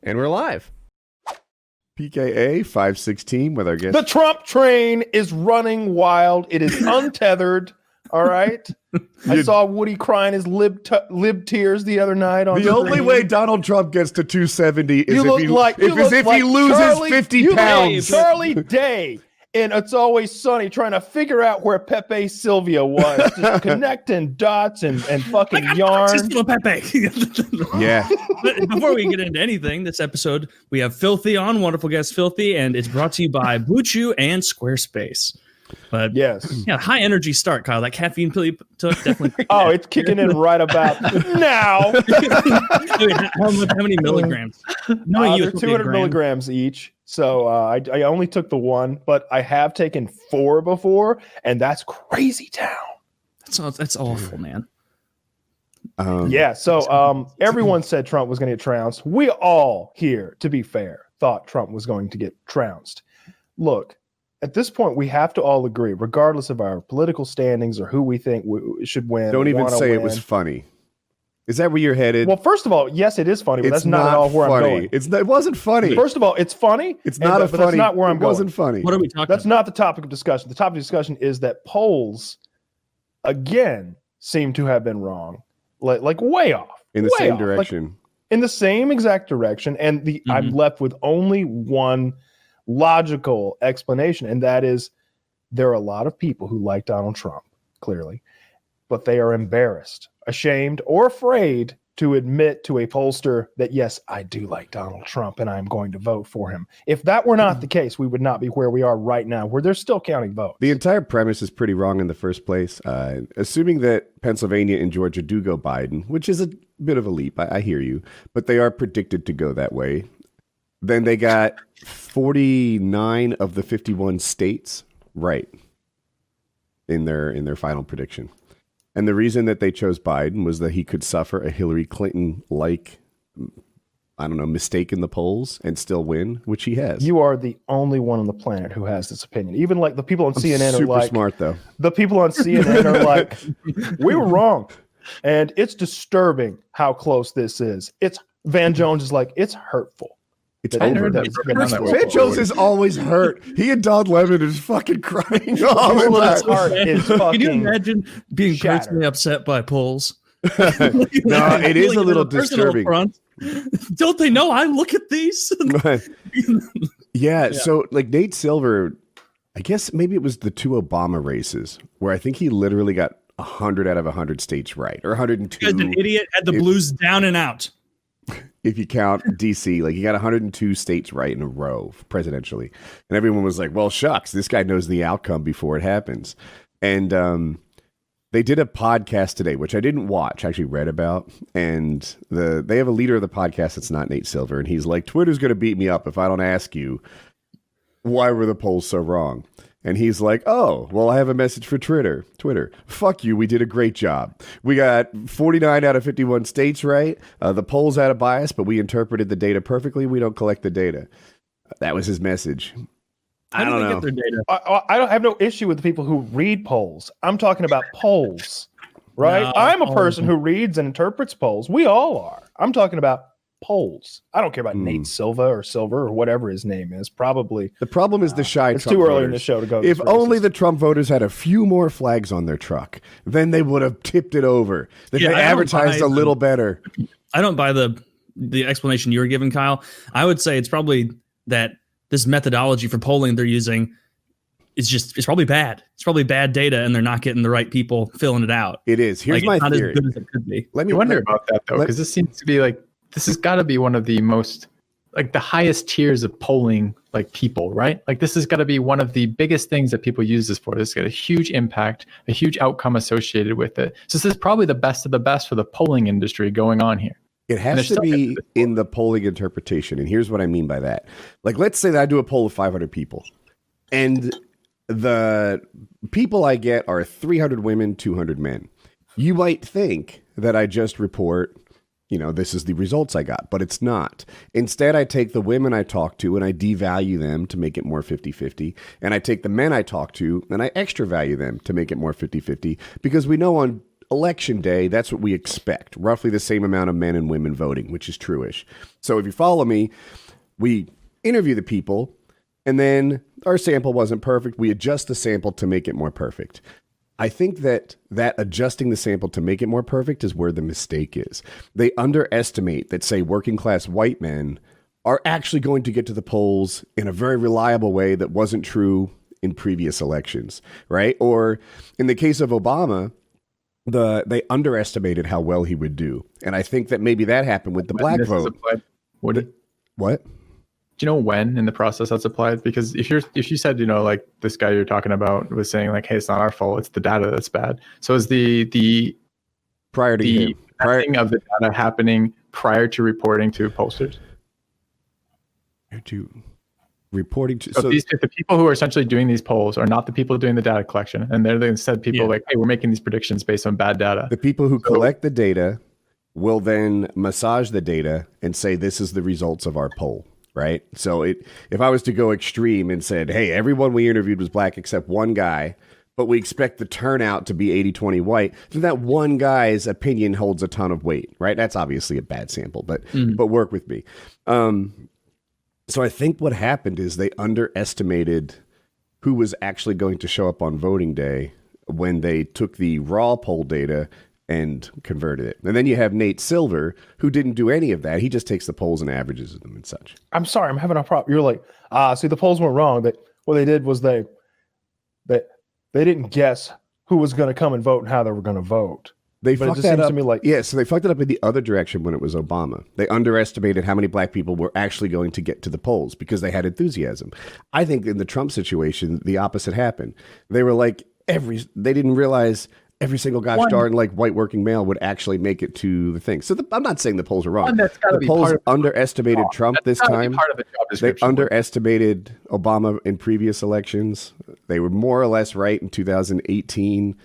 And we're live. PKA 516 with our guest. The Trump train is running wild. It is untethered. All right. I saw Woody crying his lib tears the other night. On the only way Donald Trump gets to 270 is if he loses Charlie, 50 pounds. Charlie Day. And It's Always Sunny trying to figure out where Pepe Silvia was, just connecting dots and fucking yarn. Pepe. Yeah. But before we get into anything, this episode, we have Filthy on, wonderful guest Filthy, and it's brought to you by Blue Chew and Squarespace. But yes, yeah, high energy start, Kyle. That caffeine pill you took definitely. Oh, it's kicking in right about now. How many milligrams? They're 200 milligrams each. So I only took the one, but I have taken 4 before, and that's crazy town. That's awful, man. Yeah. So everyone said Trump was going to get trounced. We all here, to be fair, thought Trump was going to get trounced. Look. At this point, we have to all agree, regardless of our political standings or who we think should win. Don't even say it was funny. Is that where you're headed? Well, first of all, yes, it is funny, but that's not at all where I'm going. It wasn't funny. First of all, it's funny. It's not funny. But that's not where I'm going. It wasn't funny. What are we talking about? That's not the topic of discussion. The topic of discussion is that polls, again, seem to have been wrong, like way off. In the same direction. In the same exact direction. And I'm left with only one logical explanation, and that is there are a lot of people who like Donald Trump, clearly, but they are embarrassed, ashamed, or afraid to admit to a pollster that, yes, I do like Donald Trump and I'm going to vote for him. If that were not the case, we would not be where we are right now, where they're still counting votes. The entire premise is pretty wrong in the first place. Assuming that Pennsylvania and Georgia do go Biden, which is a bit of a leap, I hear you, but they are predicted to go that way. Then they got 49 of the 51 states right in their final prediction. And the reason that they chose Biden was that he could suffer a Hillary Clinton-like, mistake in the polls and still win, which he has. You are the only one on the planet who has this opinion. Even like the people on CNN are like... super smart, though. The people on CNN are like, we were wrong. And it's disturbing how close this is. Van Jones is like, it's hurtful. It's over. Van Jones is always hurt. He and Don Lemon is fucking crying. Can you imagine being personally upset by polls? No, it is a little disturbing. Don't they know I look at these? Yeah, so like Nate Silver, I guess maybe it was the 2 Obama races where I think he literally got 100 out of 100 states right, or 102. He's an idiot. Had the blues down and out. If you count DC, like he got 102 states right in a row presidentially. And everyone was like, well, shucks, this guy knows the outcome before it happens. And they did a podcast today, which I didn't watch, I actually read about. And they have a leader of the podcast that's not Nate Silver. And he's like, Twitter's going to beat me up if I don't ask you, why were the polls so wrong? And he's like, oh, well, I have a message for Twitter. Fuck you. We did a great job. We got 49 out of 51 states right. The polls had a bias, but we interpreted the data perfectly. We don't collect the data. That was his message. I don't know. Get their data? I don't have no issue with the people who read polls. I'm talking about polls, right? No, I'm a person who reads and interprets polls. We all are. I'm talking about polls. I don't care about Nate Silva or whatever his name is. Probably. The problem is the shy it's Trump too early voters. in the show to go. If only the Trump voters had a few more flags on their truck, then they would have tipped it over. They advertised a little better. I don't buy the explanation you were giving, Kyle. I would say it's probably that this methodology for polling they're using it's probably bad. It's probably bad data, and they're not getting the right people filling it out. It is. Here's my theory. It's not as good as it could be. Let me wonder about that though, because this seems to be like. This has got to be one of the most, like the highest tiers of polling, like people, right? Like this has got to be one of the biggest things that people use this for. This has got a huge impact, a huge outcome associated with it. So this is probably the best of the best for the polling industry going on here. It has to be in the polling interpretation. And here's what I mean by that. Like, let's say that I do a poll of 500 people and the people I get are 300 women, 200 men. You might think that I just report, this is the results I got, but it's not. Instead, I take the women I talk to and I devalue them to make it more 50-50. And I take the men I talk to and I extra value them to make it more 50-50. Because we know election day, that's what we expect. Roughly the same amount of men and women voting, which is true-ish. So if you follow me, we interview the people, and then our sample wasn't perfect. We adjust the sample to make it more perfect. I think that adjusting the sample to make it more perfect is where the mistake is. They underestimate that, say, working class white men are actually going to get to the polls in a very reliable way that wasn't true in previous elections, right? Or in the case of Obama, they underestimated how well he would do. And I think that maybe that happened with the black vote. What? Do you know when in the process that's applied? Because if you said, like this guy you're talking about was saying like, hey, it's not our fault, it's the data that's bad. So is the prior to the testing of the data happening prior to reporting to pollsters? To reporting to so the people who are essentially doing these polls are not the people doing the data collection, and they're instead people like, hey, we're making these predictions based on bad data. The people who collect the data will then massage the data and say this is the results of our poll. Right. So if I was to go extreme and said, hey, everyone we interviewed was black except one guy, but we expect the turnout to be 80-20 white, then that one guy's opinion holds a ton of weight. Right. That's obviously a bad sample, but work with me. So I think what happened is they underestimated who was actually going to show up on voting day when they took the raw poll data and converted it. And then you have Nate Silver, who didn't do any of that. He just takes the polls and averages them and such. I'm sorry, I'm having a problem. You're like, see, the polls were wrong. That what they did was they didn't guess who was going to come and vote and how they were going to vote. But it just seems to me like, so they fucked it up in the other direction when it was Obama. They underestimated how many black people were actually going to get to the polls because they had enthusiasm. I think in the Trump situation, the opposite happened. They were like, they didn't realize every single gosh darn like white working male would actually make it to the thing. So I'm not saying the polls are wrong. The polls underestimated Trump this time. They underestimated Obama in previous elections. They were more or less right in 2018.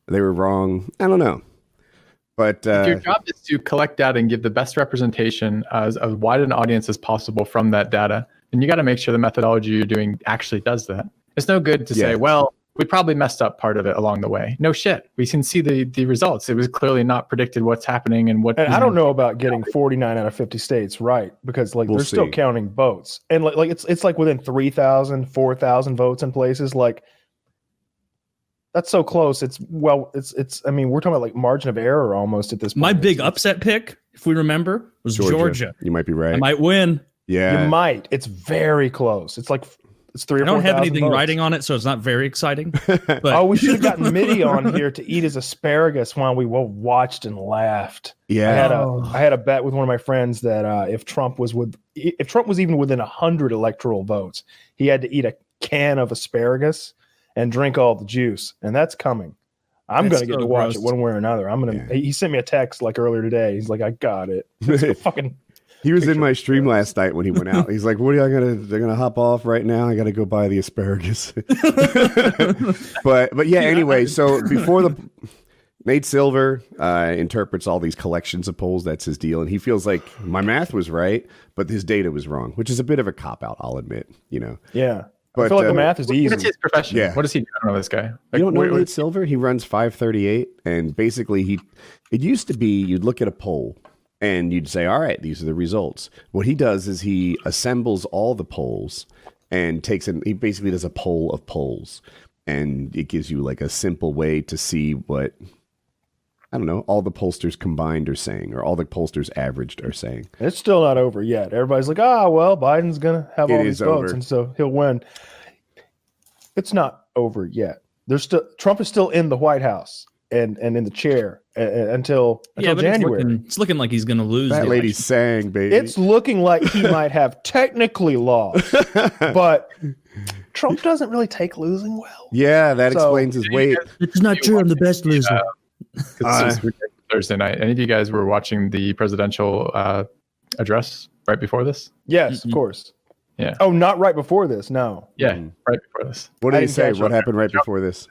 They were wrong. I don't know. But if your job is to collect data and give the best representation as wide an audience as possible from that data, then you got to make sure the methodology you're doing actually does that. It's no good to say, well, we probably messed up part of it along the way. No shit. We can see the results. It was clearly not predicted what's happening and what. And I don't know about getting 49 out of 50 states right because like they're still counting votes, and like it's like within 3,000, 4,000 votes in places like. That's so close. It's I mean, we're talking about like margin of error almost at this point. My big upset pick, if we remember, was Georgia. You might be right. I might win. Yeah. You might. It's very close. It's like it's 3 or 4,000 I don't have anything votes. writing on it, so it's not very exciting. But we should have gotten Mitty on here to eat his asparagus while we watched and laughed. Yeah. I had a bet with one of my friends that if Trump was even within 100 electoral votes, he had to eat a can of asparagus and drink all the juice, and that's coming. I'm going to get to watch it one way or another. He sent me a text like earlier today. He's like, I got it. Fucking. He was in my stream last night when he went out. He's like, "What are you they're gonna hop off right now? I got to go buy the asparagus." but yeah. Anyway, so before Nate Silver interprets all these collections of polls. That's his deal, and he feels like my math was right, but his data was wrong, which is a bit of a cop out. I'll admit. Yeah. But, I feel like the math is easy. What's his profession? Yeah. What does he do? I don't know this guy. You don't know Nate Silver? He runs 538, and basically it used to be you'd look at a poll and you'd say, all right, these are the results. What he does is he assembles all the polls and he basically does a poll of polls, and it gives you like a simple way to see what, I don't know, all the pollsters combined are saying, or all the pollsters averaged are saying. It's still not over yet. Everybody's like, well, Biden's going to have all these votes, and so he'll win. It's not over yet. Trump is still in the White House and in the chair until January. It's looking like he's going to lose. That lady's saying, baby. It's looking like he might have technically lost, but Trump doesn't really take losing well. Yeah, that explains his weight. It's not true. I'm the best loser. Thursday night. Any of you guys were watching the presidential address right before this? Yes, of course. Yeah. Oh, not right before this. No. Yeah, right before this. What did he say? What happened right before this?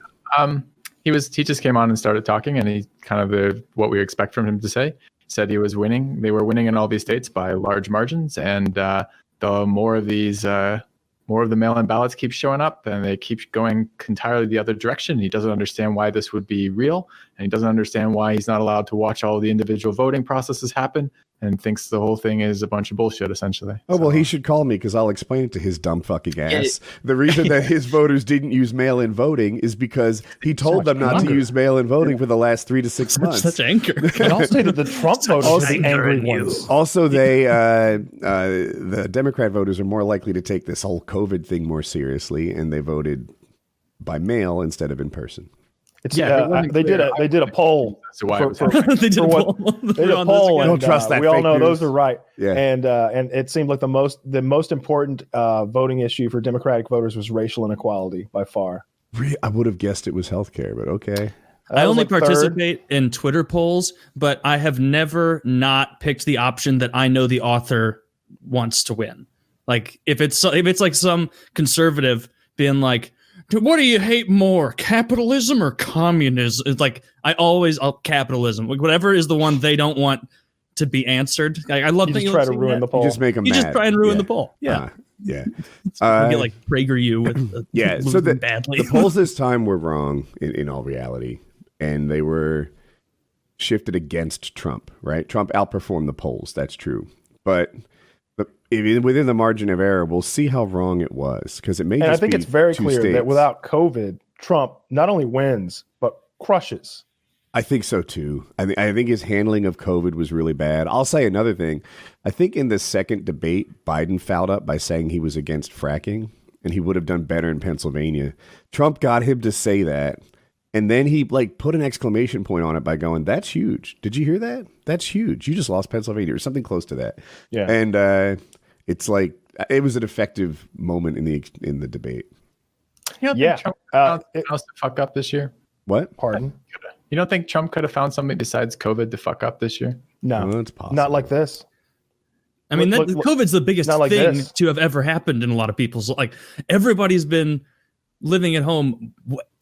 He just came on and started talking, and he kind of what we expect from him to say. Said he was winning. They were winning in all these states by large margins, and the more of these more of the mail-in ballots keep showing up and they keep going entirely the other direction. He doesn't understand why this would be real, and he doesn't understand why he's not allowed to watch all the individual voting processes happen, and thinks the whole thing is a bunch of bullshit, essentially. Oh, well, he should call me because I'll explain it to his dumb fucking ass. The reason that his voters didn't use mail-in voting is because he told them not to use mail-in voting for the last 3 to 6 months. Such anger. And I'll say that the Trump voters are the angry ones. Also, the Democrat voters are more likely to take this whole COVID thing more seriously, and they voted by mail instead of in person. They did a poll. So why They did a poll. Don't trust that. We all fake know news. those are right. Yeah. And it seemed like the most important voting issue for Democratic voters was racial inequality by far. I would have guessed it was healthcare, but okay. I only participate in Twitter polls, but I have never not picked the option that I know the author wants to win. Like if it's like some conservative being like, what do you hate more, capitalism or communism? It's like capitalism. Like whatever is the one they don't want to be answered. Like, I love that you try to ruin the poll. You just make them mad. You just try and ruin the poll. Yeah. Yeah. You like PragerU with So badly. The polls this time were wrong in all reality, and they were shifted against Trump, right? Trump outperformed the polls. That's true. But within the margin of error, we'll see how wrong it was, because it may. And I think it's very two clear states. that without COVID, Trump not only wins but crushes. I think so too. I think his handling of COVID was really bad. I'll say another thing. I think in the second debate, Biden fouled up by saying he was against fracking, and he would have done better in Pennsylvania. Trump got him to say that, and then he put an exclamation point on it by going, "That's huge. Did you hear that? That's huge. You just lost Pennsylvania," or something close to that. Yeah. And it's like it was an effective moment in the debate. You don't think Trump found something else to fuck up this year? What? Pardon? You don't think Trump could have found something besides COVID to fuck up this year? No, Well, it's possible. not like this. I mean, COVID's the biggest not like thing this. to have ever happened in a lot of people's. Like everybody's been living at home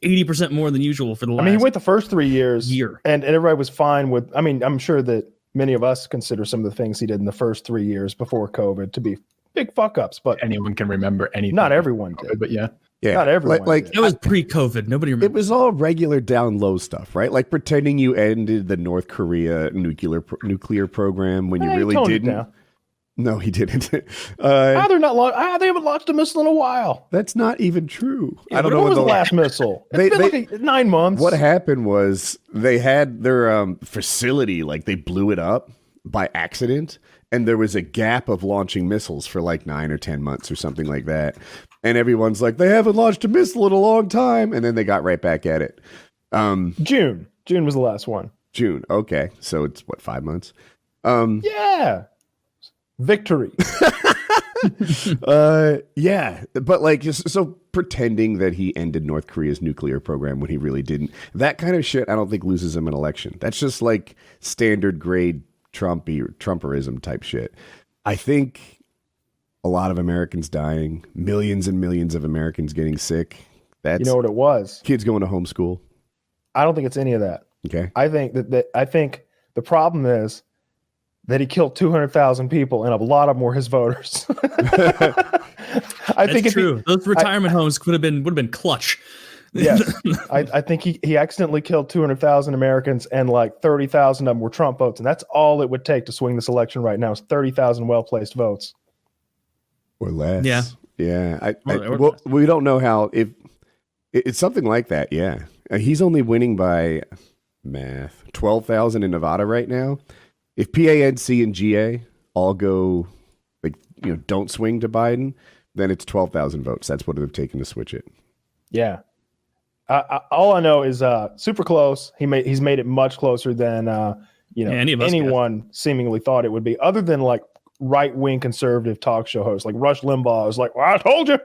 80% more than usual for the last. I mean, he went the first 3 years, year. and everybody was fine with. I mean, I'm sure that many of us consider some of the things he did in the first 3 years before COVID to be big fuck ups, but Anyone can remember anything. not everyone did. But yeah. Yeah, Not everyone Like It was pre-COVID. Nobody remembers. it was all regular down low stuff, right? Like pretending you ended the North Korea nuclear program when you really toned it didn't. down. No, he didn't. They haven't launched a missile in a while. That's not even true. I don't When know was what the last missile? It's been like 9 months. What happened was they had their facility, like they blew it up by accident, and there was a gap of launching missiles for like 9 or 10 months or something like that. And everyone's like, they haven't launched a missile in a long time. And then they got right back at it. June was the last one. June. Okay. So it's what, 5 months? Yeah. Victory. Yeah. But like, just so pretending that he ended North Korea's nuclear program when he really didn't, that kind of shit, I don't think loses him an election. That's just like standard grade Trumperism type shit. I think a lot of Americans dying, millions and millions of Americans getting sick. That's, You know what it was? kids going to homeschool. I don't think it's any of that. Okay. I think I think the problem is that he killed 200,000 people, and a lot of them were his voters. I think That's true. Those retirement homes would have been clutch. Yes, I think he accidentally killed 200,000 Americans, and like 30,000 of them were Trump votes, and that's all it would take to swing this election right now is 30,000 well-placed votes. Or less. Yeah. Yeah. Or less. We don't know how, if it's something like that. Yeah. He's only winning by math 12,000 in Nevada right now. If PANC and GA all go, don't swing to Biden, then it's 12,000 votes. That's what it would have taken to switch it. Yeah. All I know is super close. He's made it much closer than any of us anyone seemingly thought it would be, other than like right-wing conservative talk show hosts like Rush Limbaugh is like, well, I told you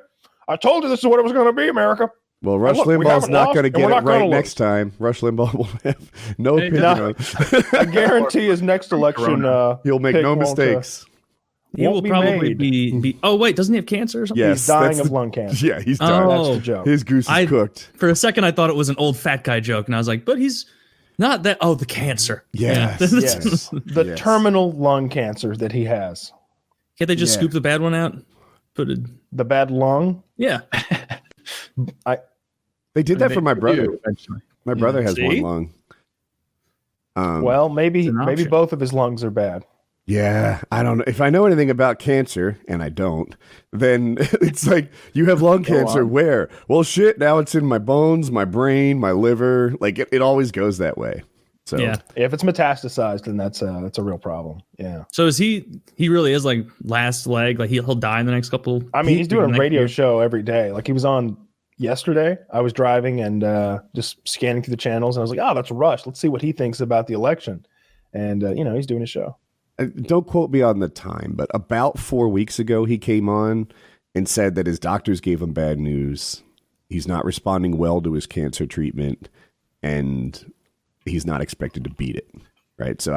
this is what it was going to be, America. Well, Rush Limbaugh's not going to get it right next time. Rush Limbaugh will have no opinion on it. I guarantee his next election he'll make no mistakes. He will probably be. Oh wait, doesn't he have cancer or something? Yes, he's dying of lung cancer. Yeah, he's dying. That's the joke. His goose is cooked. For a second, I thought it was an old fat guy joke, and I was like, but he's not that. Oh, the cancer. Yes. Yeah. Yes. The terminal lung cancer that he has. Can't they just scoop the bad one out? put it. The bad lung. Yeah. They did that for my brother. Eventually. My brother has See? one lung. Well, maybe an option. both of his lungs are bad. Yeah, I don't know. If I know anything about cancer, and I don't, then it's like, you have lung cancer on. where? Well, shit, now it's in my bones, my brain, my liver. Like, it always goes that way. So, Yeah. If it's metastasized, then that's a real problem. Yeah. So is he really is like last leg? Like he'll die in the next couple. I mean, he's doing a next radio year? show every day. Like he was on yesterday. I was driving and just scanning through the channels, and I was like, "Oh, that's Rush. Let's see what he thinks about the election." And he's doing a show. don't quote me on the time, but about 4 weeks ago, he came on and said that his doctors gave him bad news. He's not responding well to his cancer treatment, and he's not expected to beat it. Right. So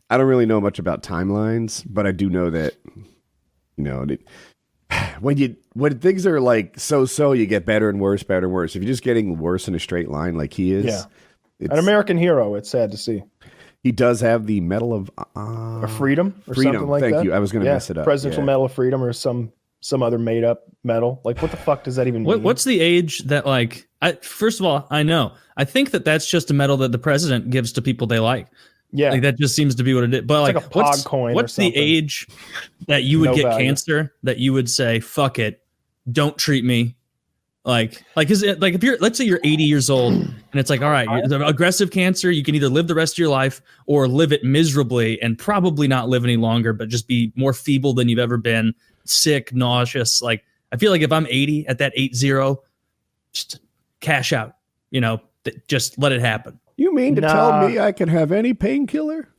I don't really know much about timelines, but I do know that, when things are like so, you get better and worse, better and worse. If you're just getting worse in a straight line like he is, Yeah. An American hero. It's sad to see. He does have the Medal of Freedom or something like Thank that. you. I was going to mess it up. Presidential Medal of Freedom or some other made up medal. Like, what the fuck does that even mean? What's the age that, like, first of all, I think that's just a medal that the president gives to people they like. Yeah. Like, that just seems to be what it is. But It's like, like a pog coin or what's the something. age that you would No get value. cancer that you would say, fuck it, don't treat me? Like, is it like, if let's say you're 80 years old and it's like, all right, aggressive cancer, you can either live the rest of your life or live it miserably and probably not live any longer, but just be more feeble than you've ever been, sick, nauseous. Like, I feel like if I'm 80 at that 80, just cash out, just let it happen. You mean to tell me I can have any painkiller?